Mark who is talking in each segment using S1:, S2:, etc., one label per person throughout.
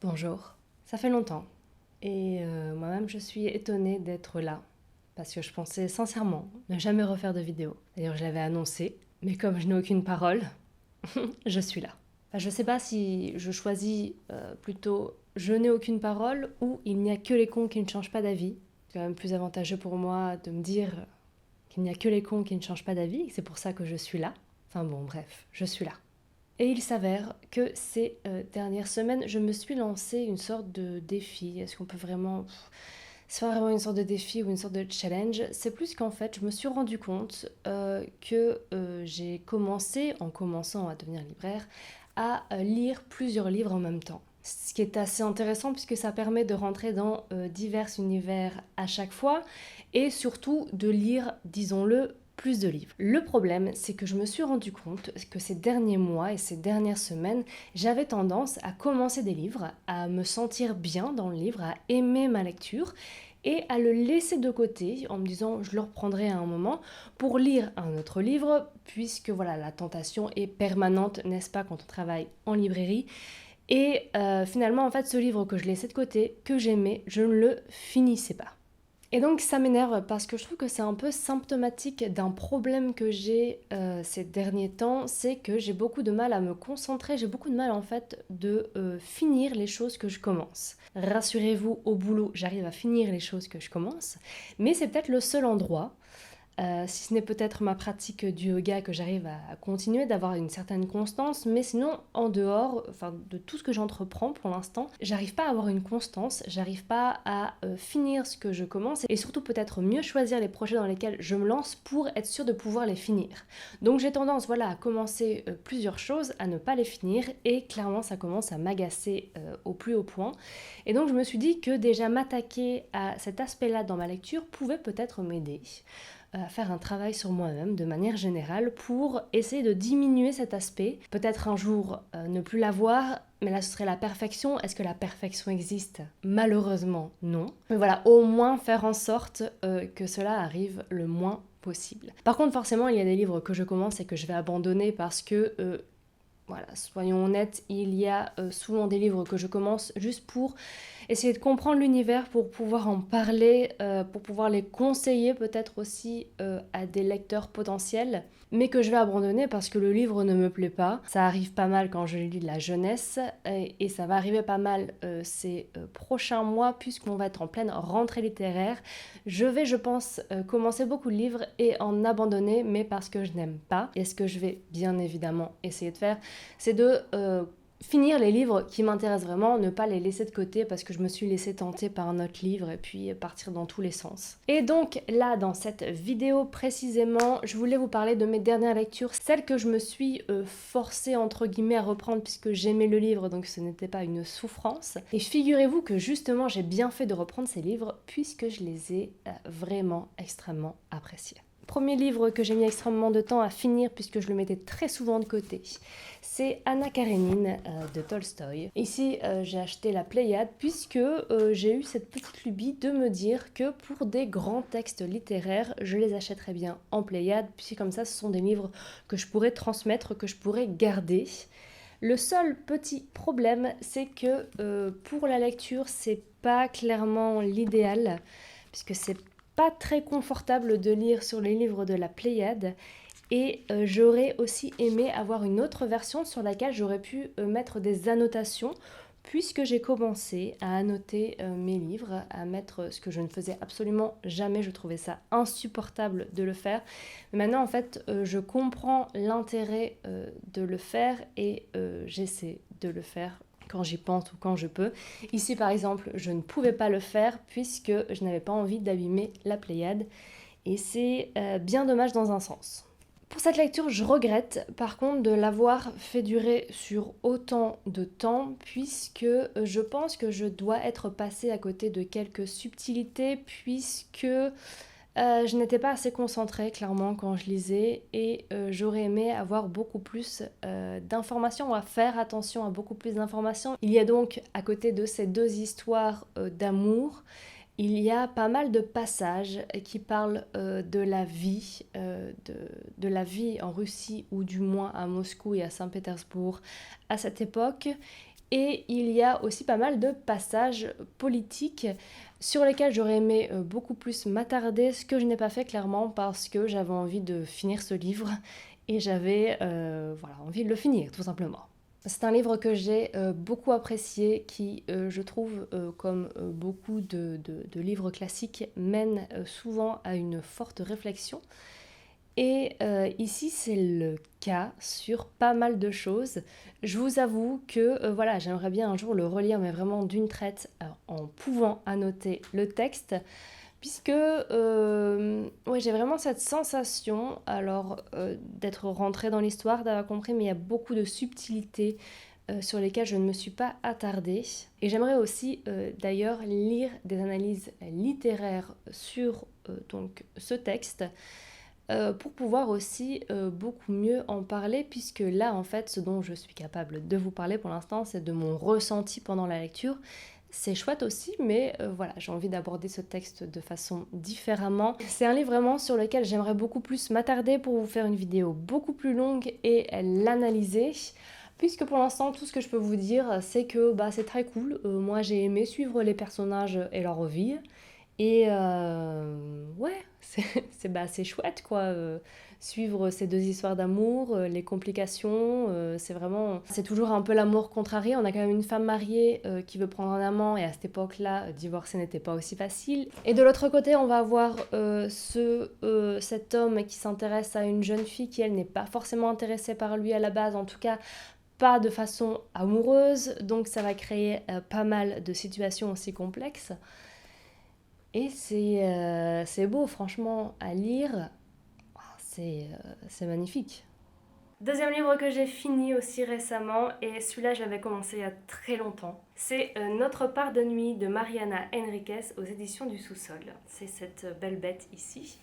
S1: Bonjour, ça fait longtemps et moi-même je suis étonnée d'être là parce que je pensais sincèrement ne jamais refaire de vidéo. D'ailleurs je l'avais annoncé, mais comme je n'ai aucune parole, je suis là. Enfin, je sais pas si je choisis plutôt je n'ai aucune parole ou il n'y a que les cons qui ne changent pas d'avis. C'est quand même plus avantageux pour moi de me dire qu'il n'y a que les cons qui ne changent pas d'avis et que c'est pour ça que je suis là. Enfin bon, bref, je suis là. Et il s'avère que ces dernières semaines, je me suis lancé une sorte de défi. Est-ce qu'on peut vraiment... C'est pas vraiment une sorte de défi ou une sorte de challenge. C'est plus qu'en fait, je me suis rendu compte que j'ai commencé, en commençant à devenir libraire, à lire plusieurs livres en même temps. Ce qui est assez intéressant puisque ça permet de rentrer dans divers univers à chaque fois et surtout de lire, disons-le, plus de livres. Le problème, c'est que je me suis rendu compte que ces derniers mois et ces dernières semaines, j'avais tendance à commencer des livres, à me sentir bien dans le livre, à aimer ma lecture et à le laisser de côté en me disant je le reprendrai à un moment pour lire un autre livre puisque voilà la tentation est permanente, n'est-ce pas, quand on travaille en librairie. Et finalement, en fait, ce livre que je laissais de côté, que j'aimais, je ne le finissais pas. Et donc ça m'énerve parce que je trouve que c'est un peu symptomatique d'un problème que j'ai ces derniers temps, c'est que j'ai beaucoup de mal à me concentrer, j'ai beaucoup de mal en fait de finir les choses que je commence. Rassurez-vous, au boulot, j'arrive à finir les choses que je commence, mais c'est peut-être le seul endroit si ce n'est peut-être ma pratique du yoga que j'arrive à continuer, d'avoir une certaine constance, mais sinon, en dehors enfin, de tout ce que j'entreprends pour l'instant, j'arrive pas à avoir une constance, j'arrive pas à finir ce que je commence, et surtout peut-être mieux choisir les projets dans lesquels je me lance pour être sûre de pouvoir les finir. Donc j'ai tendance voilà, à commencer plusieurs choses, à ne pas les finir, et clairement ça commence à m'agacer au plus haut point. Et donc je me suis dit que déjà m'attaquer à cet aspect-là dans ma lecture pouvait peut-être m'aider à faire un travail sur moi-même de manière générale pour essayer de diminuer cet aspect. Peut-être un jour ne plus l'avoir, mais là ce serait la perfection. Est-ce que la perfection existe? Malheureusement non. Mais voilà, au moins faire en sorte que cela arrive le moins possible. Par contre forcément il y a des livres que je commence et que je vais abandonner parce que voilà, soyons honnêtes, il y a souvent des livres que je commence juste pour essayer de comprendre l'univers, pour pouvoir en parler, pour pouvoir les conseiller peut-être aussi à des lecteurs potentiels, mais que je vais abandonner parce que le livre ne me plaît pas. Ça arrive pas mal quand je lis de la jeunesse, et ça va arriver pas mal ces prochains mois, puisqu'on va être en pleine rentrée littéraire. Je vais, je pense, commencer beaucoup de livres et en abandonner, mais parce que je n'aime pas. Et ce que je vais bien évidemment essayer de faire, c'est de finir les livres qui m'intéressent vraiment, ne pas les laisser de côté parce que je me suis laissé tenter par un autre livre et puis partir dans tous les sens. Et donc là, dans cette vidéo précisément, je voulais vous parler de mes dernières lectures, celles que je me suis forcée entre guillemets à reprendre puisque j'aimais le livre, donc ce n'était pas une souffrance. Et figurez-vous que justement j'ai bien fait de reprendre ces livres puisque je les ai vraiment extrêmement appréciés. Premier livre que j'ai mis extrêmement de temps à finir puisque je le mettais très souvent de côté, c'est Anna Karénine de Tolstoï. Ici, j'ai acheté la Pléiade puisque j'ai eu cette petite lubie de me dire que pour des grands textes littéraires, je les achèterais bien en Pléiade, puisque comme ça, ce sont des livres que je pourrais transmettre, que je pourrais garder. Le seul petit problème, c'est que pour la lecture, c'est pas clairement l'idéal, puisque c'est pas très confortable de lire sur les livres de la Pléiade. Et j'aurais aussi aimé avoir une autre version sur laquelle j'aurais pu mettre des annotations, puisque j'ai commencé à annoter mes livres, à mettre ce que je ne faisais absolument jamais, je trouvais ça insupportable de le faire. Mais maintenant, en fait, je comprends l'intérêt de le faire et j'essaie de le faire quand j'y pense ou quand je peux. Ici, par exemple, je ne pouvais pas le faire puisque je n'avais pas envie d'abîmer la Pléiade. Et c'est bien dommage dans un sens. Pour cette lecture, je regrette par contre de l'avoir fait durer sur autant de temps puisque je pense que je dois être passée à côté de quelques subtilités puisque je n'étais pas assez concentrée clairement quand je lisais et j'aurais aimé avoir beaucoup plus d'informations, à faire attention à beaucoup plus d'informations. Il y a donc à côté de ces deux histoires d'amour, il y a pas mal de passages qui parlent de la vie, de la vie en Russie ou du moins à Moscou et à Saint-Pétersbourg à cette époque. Et il y a aussi pas mal de passages politiques sur lesquels j'aurais aimé beaucoup plus m'attarder, ce que je n'ai pas fait clairement parce que j'avais envie de finir ce livre et j'avais envie de le finir tout simplement. C'est un livre que j'ai beaucoup apprécié, qui, je trouve, comme beaucoup de livres classiques, mène souvent à une forte réflexion. Et ici, c'est le cas sur pas mal de choses. Je vous avoue que voilà, j'aimerais bien un jour le relire, mais vraiment d'une traite, en pouvant annoter le texte, puisque ouais, j'ai vraiment cette sensation, alors d'être rentrée dans l'histoire, d'avoir compris, mais il y a beaucoup de subtilités sur lesquelles je ne me suis pas attardée. Et j'aimerais aussi d'ailleurs lire des analyses littéraires sur donc ce texte, pour pouvoir aussi beaucoup mieux en parler, puisque là, en fait, ce dont je suis capable de vous parler pour l'instant, c'est de mon ressenti pendant la lecture. C'est chouette aussi, mais voilà, j'ai envie d'aborder ce texte de façon différemment. C'est un livre vraiment sur lequel j'aimerais beaucoup plus m'attarder pour vous faire une vidéo beaucoup plus longue et l'analyser. Puisque pour l'instant, tout ce que je peux vous dire, c'est que c'est très cool. Moi, j'ai aimé suivre les personnages et leur vie. Et ouais, c'est chouette quoi. Suivre ces deux histoires d'amour, les complications, c'est toujours un peu l'amour contrarié. On a quand même une femme mariée qui veut prendre un amant, et à cette époque-là, divorcer n'était pas aussi facile. Et de l'autre côté, on va avoir cet homme qui s'intéresse à une jeune fille qui, elle, n'est pas forcément intéressée par lui à la base, en tout cas pas de façon amoureuse, donc ça va créer pas mal de situations aussi complexes. Et c'est beau, franchement, à lire. C'est magnifique. Deuxième livre que j'ai fini aussi récemment, et celui-là je l'avais commencé il y a très longtemps, c'est Notre part de nuit de Mariana Enriquez aux éditions du Sous-Sol. C'est cette belle bête ici.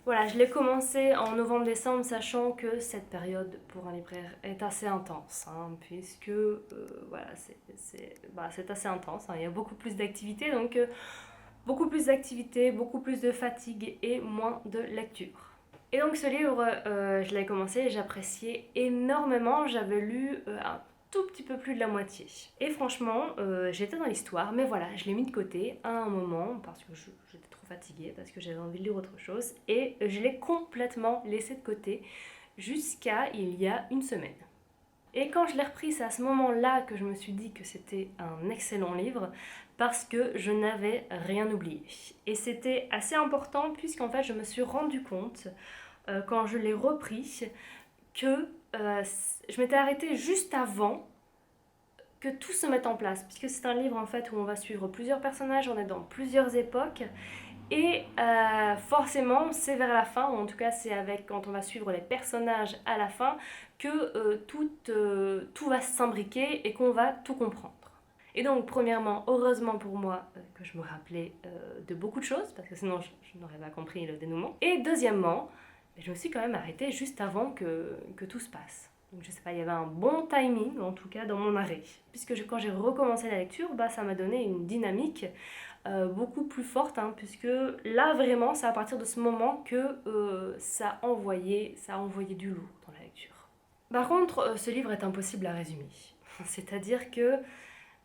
S1: Voilà, je l'ai commencé en novembre-décembre, sachant que cette période pour un libraire est assez intense, puisque voilà, c'est assez intense, il y a beaucoup plus d'activités, donc beaucoup plus d'activités, beaucoup plus de fatigue et moins de lecture. Et donc ce livre, je l'ai commencé et j'appréciais énormément. J'avais lu un tout petit peu plus de la moitié. Et franchement, j'étais dans l'histoire, mais voilà, je l'ai mis de côté à un moment parce que j'étais trop fatiguée, parce que j'avais envie de lire autre chose. Et je l'ai complètement laissé de côté jusqu'à il y a une semaine. Et quand je l'ai repris, c'est à ce moment-là que je me suis dit que c'était un excellent livre parce que je n'avais rien oublié. Et c'était assez important puisqu'en fait je me suis rendu compte quand je l'ai repris que je m'étais arrêtée juste avant que tout se mette en place, puisque c'est un livre en fait où on va suivre plusieurs personnages, on est dans plusieurs époques, et forcément c'est vers la fin, ou en tout cas c'est avec quand on va suivre les personnages à la fin, que tout va s'imbriquer et qu'on va tout comprendre. Et donc premièrement, heureusement pour moi que je me rappelais de beaucoup de choses, parce que sinon je n'aurais pas compris le dénouement. Et deuxièmement, je me suis quand même arrêtée juste avant que tout se passe. Donc je sais pas, il y avait un bon timing en tout cas dans mon arrêt. Puisque quand j'ai recommencé la lecture, ça m'a donné une dynamique beaucoup plus forte, puisque là vraiment c'est à partir de ce moment que ça a envoyé du lourd dans la lecture. Par contre, ce livre est impossible à résumer. C'est-à-dire que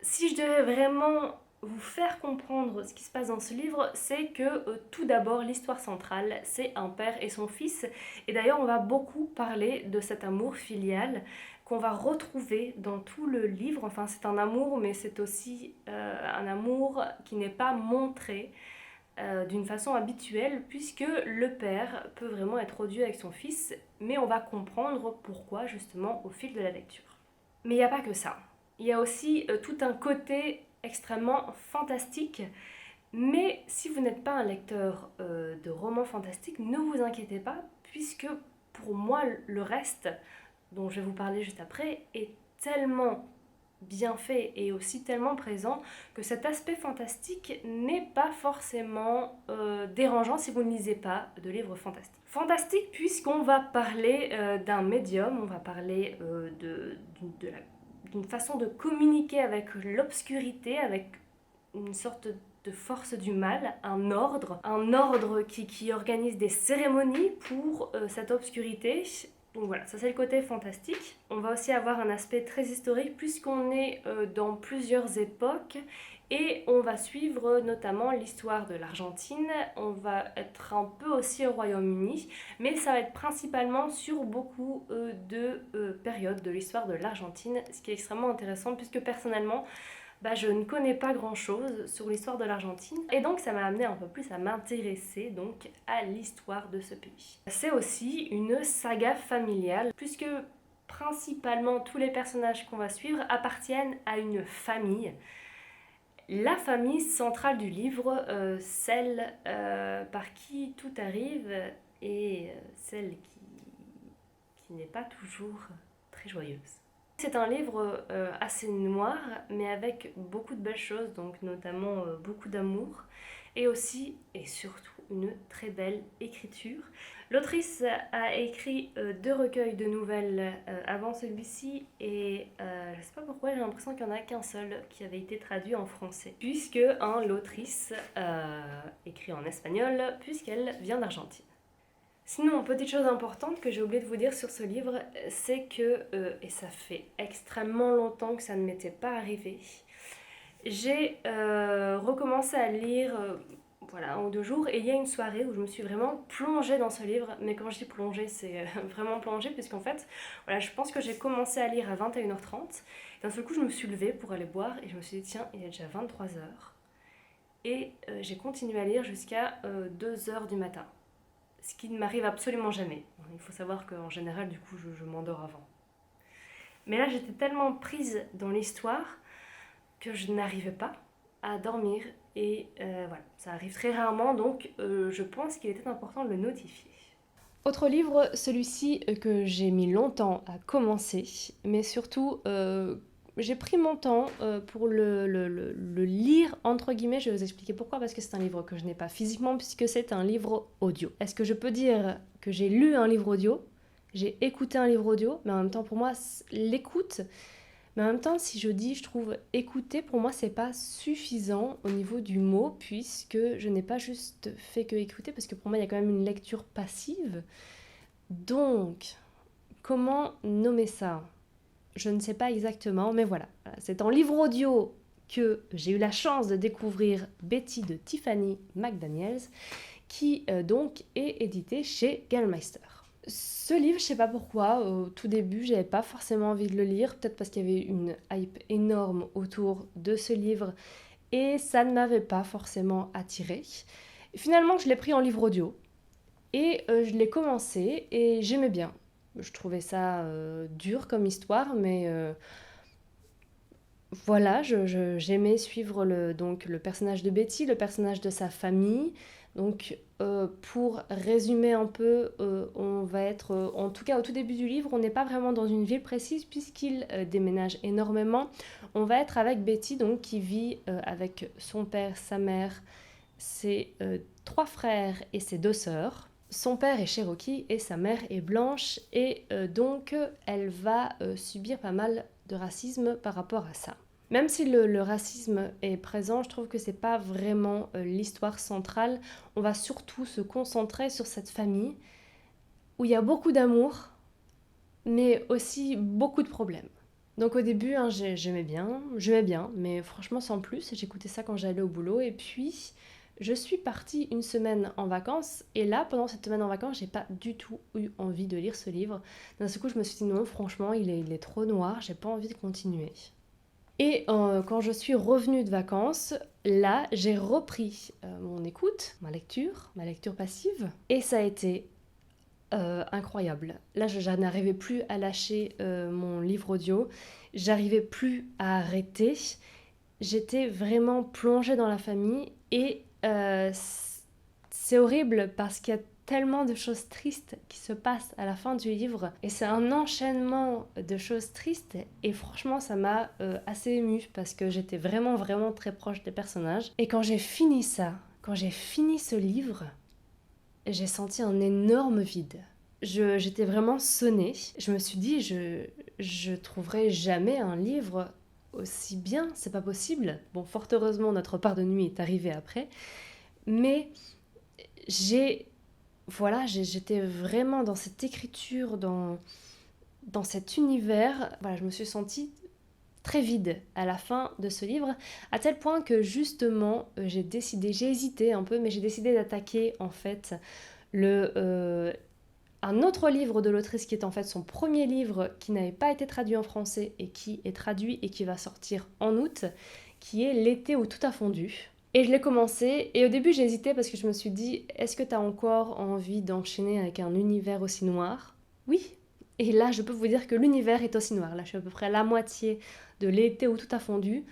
S1: si je devais vraiment vous faire comprendre ce qui se passe dans ce livre, c'est que tout d'abord, l'histoire centrale, c'est un père et son fils. Et d'ailleurs, on va beaucoup parler de cet amour filial qu'on va retrouver dans tout le livre. Enfin, c'est un amour, mais c'est aussi un amour qui n'est pas montré d'une façon habituelle, puisque le père peut vraiment être odieux avec son fils, mais on va comprendre pourquoi justement au fil de la lecture. Mais il n'y a pas que ça. Il y a aussi tout un côté extrêmement fantastique, mais si vous n'êtes pas un lecteur de romans fantastiques, ne vous inquiétez pas, puisque pour moi le reste, dont je vais vous parler juste après, est tellement bien fait et aussi tellement présent que cet aspect fantastique n'est pas forcément dérangeant si vous ne lisez pas de livres fantastiques. Fantastique puisqu'on va parler d'un médium, on va parler d'une façon de communiquer avec l'obscurité, avec une sorte de force du mal, un ordre qui organise des cérémonies pour cette obscurité. Donc voilà, ça c'est le côté fantastique. On va aussi avoir un aspect très historique puisqu'on est dans plusieurs époques et on va suivre notamment l'histoire de l'Argentine. On va être un peu aussi au Royaume-Uni, mais ça va être principalement sur beaucoup de périodes de l'histoire de l'Argentine, ce qui est extrêmement intéressant puisque personnellement, je ne connais pas grand-chose sur l'histoire de l'Argentine et donc ça m'a amené un peu plus à m'intéresser donc à l'histoire de ce pays. C'est aussi une saga familiale puisque principalement tous les personnages qu'on va suivre appartiennent à une famille. La famille centrale du livre, celle par qui tout arrive et celle qui n'est pas toujours très joyeuse. C'est un livre assez noir, mais avec beaucoup de belles choses, donc notamment beaucoup d'amour, et aussi, et surtout, une très belle écriture. L'autrice a écrit 2 recueils de nouvelles avant celui-ci, et je ne sais pas pourquoi, j'ai l'impression qu'il n'y en a qu'un seul qui avait été traduit en français, puisque l'autrice écrit en espagnol, puisqu'elle vient d'Argentine. Sinon, petite chose importante que j'ai oublié de vous dire sur ce livre, c'est que, et ça fait extrêmement longtemps que ça ne m'était pas arrivé, j'ai recommencé à lire voilà, 1 ou 2 jours et il y a une soirée où je me suis vraiment plongée dans ce livre. Mais quand je dis plongée, c'est vraiment plongée puisqu'en fait, voilà, je pense que j'ai commencé à lire à 21h30. D'un seul coup, je me suis levée pour aller boire et je me suis dit tiens, il est déjà 23h. Et j'ai continué à lire jusqu'à 2h du matin. Ce qui ne m'arrive absolument jamais. Il faut savoir qu'en général, du coup, je m'endors avant. Mais là, j'étais tellement prise dans l'histoire que je n'arrivais pas à dormir. Et voilà, ça arrive très rarement, donc je pense qu'il était important de le notifier. Autre livre, celui-ci que j'ai mis longtemps à commencer, mais surtout j'ai pris mon temps pour le lire, entre guillemets. Je vais vous expliquer pourquoi, parce que c'est un livre que je n'ai pas physiquement, puisque c'est un livre audio. Est-ce que je peux dire que j'ai lu un livre audio? J'ai écouté un livre audio, mais en même temps, pour moi, l'écoute... Mais en même temps, si je dis, je trouve écouter, pour moi, c'est pas suffisant au niveau du mot, puisque je n'ai pas juste fait que écouter, parce que pour moi, il y a quand même une lecture passive. Donc, comment nommer ça? Je ne sais pas exactement, mais voilà. C'est en livre audio que j'ai eu la chance de découvrir Betty de Tiffany McDaniels, qui donc est édité chez Gallmeister. Ce livre, je sais pas pourquoi, au tout début, j'avais pas forcément envie de le lire, peut-être parce qu'il y avait une hype énorme autour de ce livre et ça ne m'avait pas forcément attirée. Finalement, je l'ai pris en livre audio et je l'ai commencé et j'aimais bien. Je trouvais ça dur comme histoire, mais voilà, j'aimais suivre donc, le personnage de Betty, le personnage de sa famille. Donc, pour résumer un peu, on va être, en tout cas au tout début du livre, on n'est pas vraiment dans une ville précise puisqu'il déménage énormément. On va être avec Betty, donc, qui vit avec son père, sa mère, ses 3 frères et ses 2 sœurs. Son père est Cherokee et sa mère est blanche et donc elle va subir pas mal de racisme par rapport à ça. Même si le racisme est présent, je trouve que c'est pas vraiment l'histoire centrale. On va surtout se concentrer sur cette famille où il y a beaucoup d'amour, mais aussi beaucoup de problèmes. Donc au début, j'aimais bien, mais franchement sans plus. J'écoutais ça quand j'allais au boulot et puis je suis partie 1 semaine en vacances et là, pendant cette semaine en vacances, j'ai pas du tout eu envie de lire ce livre. D'un seul coup, je me suis dit non, franchement, il est trop noir, j'ai pas envie de continuer. Et quand je suis revenue de vacances, là, j'ai repris mon écoute, ma lecture passive, et ça a été incroyable. Là, je n'arrivais plus à lâcher mon livre audio, j'arrivais plus à arrêter. J'étais vraiment plongée dans la famille et c'est horrible parce qu'il y a tellement de choses tristes qui se passent à la fin du livre et c'est un enchaînement de choses tristes et franchement ça m'a assez émue parce que j'étais vraiment très proche des personnages et quand j'ai fini ce livre, j'ai senti un énorme vide. J'étais vraiment sonnée. Je me suis dit je trouverai jamais un livre aussi bien, c'est pas possible. Bon, fort heureusement notre part de nuit est arrivée après, mais j'ai voilà, j'étais vraiment dans cette écriture, dans cet univers. Voilà, je me suis sentie très vide à la fin de ce livre, à tel point que justement j'ai hésité un peu, mais j'ai décidé d'attaquer en fait un autre livre de l'autrice qui est en fait son premier livre qui n'avait pas été traduit en français et qui est traduit et qui va sortir en août, qui est L'été où tout a fondu. Et je l'ai commencé et au début j'ai hésité parce que je me suis dit, est-ce que tu as encore envie d'enchaîner avec un univers aussi noir? Oui. Et là je peux vous dire que l'univers est aussi noir. Là je suis à peu près à la moitié de L'été où tout a fondu.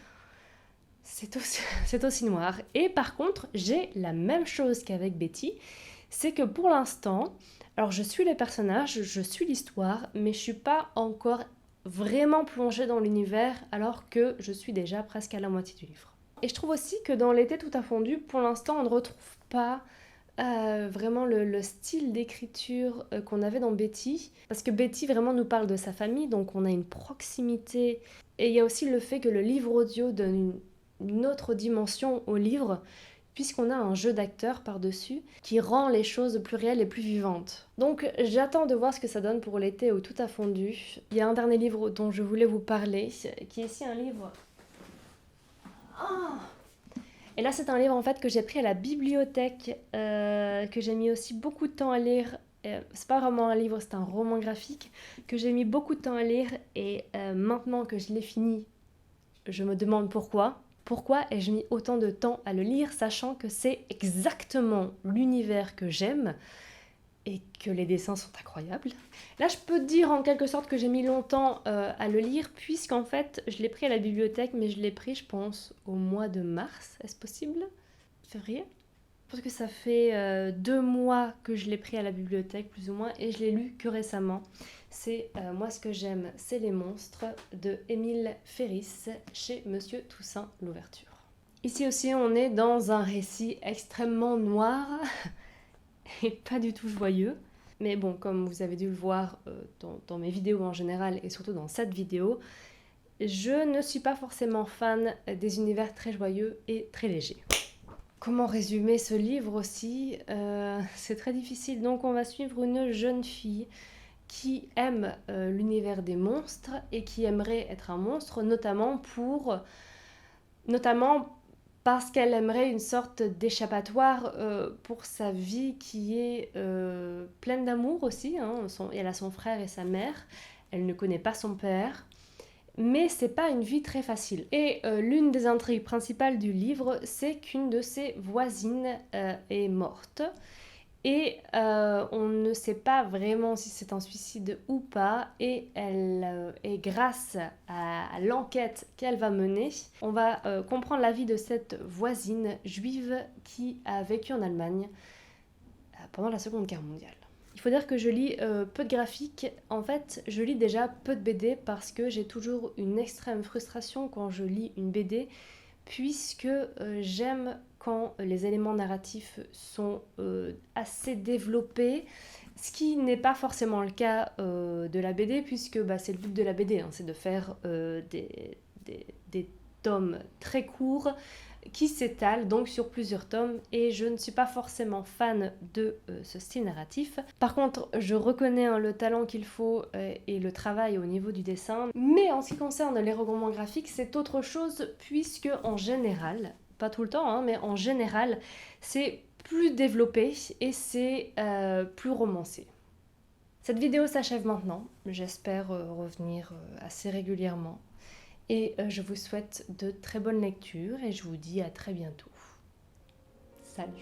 S1: C'est aussi noir. Et par contre j'ai la même chose qu'avec Betty, c'est que pour l'instant, alors je suis les personnages, je suis l'histoire, mais je suis pas encore vraiment plongée dans l'univers alors que je suis déjà presque à la moitié du livre. Et je trouve aussi que dans L'été tout a fondu, pour l'instant on ne retrouve pas vraiment le style d'écriture qu'on avait dans Betty, parce que Betty vraiment nous parle de sa famille, donc on a une proximité, et il y a aussi le fait que le livre audio donne une autre dimension au livre, puisqu'on a un jeu d'acteurs par-dessus qui rend les choses plus réelles et plus vivantes. Donc j'attends de voir ce que ça donne pour L'été où tout a fondu. Il y a un dernier livre dont je voulais vous parler, qui est ici un livre... Oh, et là, c'est un livre en fait que j'ai pris à la bibliothèque, que j'ai mis aussi beaucoup de temps à lire. C'est pas vraiment un livre, c'est un roman graphique que j'ai mis beaucoup de temps à lire. Et maintenant que je l'ai fini, je me demande pourquoi. Pourquoi ai-je mis autant de temps à le lire, sachant que c'est exactement l'univers que j'aime et que les dessins sont incroyables. Là, je peux dire en quelque sorte que j'ai mis longtemps à le lire, puisqu'en fait, je l'ai pris à la bibliothèque, mais je l'ai pris, je pense, au mois de mars. Est-ce possible? Février? Parce que ça fait 2 mois que je l'ai pris à la bibliothèque, plus ou moins, et je l'ai lu que récemment. C'est Moi, ce que j'aime, c'est les monstres de Émile Ferris chez Monsieur Toussaint Louverture. Ici aussi, on est dans un récit extrêmement noir et pas du tout joyeux. Mais bon, comme vous avez dû le voir dans mes vidéos en général et surtout dans cette vidéo, je ne suis pas forcément fan des univers très joyeux et très légers. Comment résumer ce livre aussi? C'est très difficile. Donc on va suivre une jeune fille qui aime l'univers des monstres et qui aimerait être un monstre, notamment parce qu'elle aimerait une sorte d'échappatoire pour sa vie qui est pleine d'amour aussi. Hein. Elle a son frère et sa mère, elle ne connaît pas son père, mais c'est pas une vie très facile. Et l'une des intrigues principales du livre, c'est qu'une de ses voisines est morte. Et on ne sait pas vraiment si c'est un suicide ou pas. Et grâce à l'enquête qu'elle va mener, on va comprendre la vie de cette voisine juive qui a vécu en Allemagne pendant la Seconde Guerre mondiale. Il faut dire que je lis peu de graphiques. En fait, je lis déjà peu de BD parce que j'ai toujours une extrême frustration quand je lis une BD, puisque j'aime quand les éléments narratifs sont assez développés, ce qui n'est pas forcément le cas de la BD, puisque c'est le but de la BD, hein, c'est de faire des tomes très courts qui s'étalent donc sur plusieurs tomes, et je ne suis pas forcément fan de ce style narratif. Par contre, je reconnais le talent qu'il faut et le travail au niveau du dessin, mais en ce qui concerne les romans graphiques, c'est autre chose, puisque en général, pas tout le temps, hein, mais en général, c'est plus développé et c'est plus romancé. Cette vidéo s'achève maintenant, j'espère revenir assez régulièrement. Et je vous souhaite de très bonnes lectures et je vous dis à très bientôt. Salut!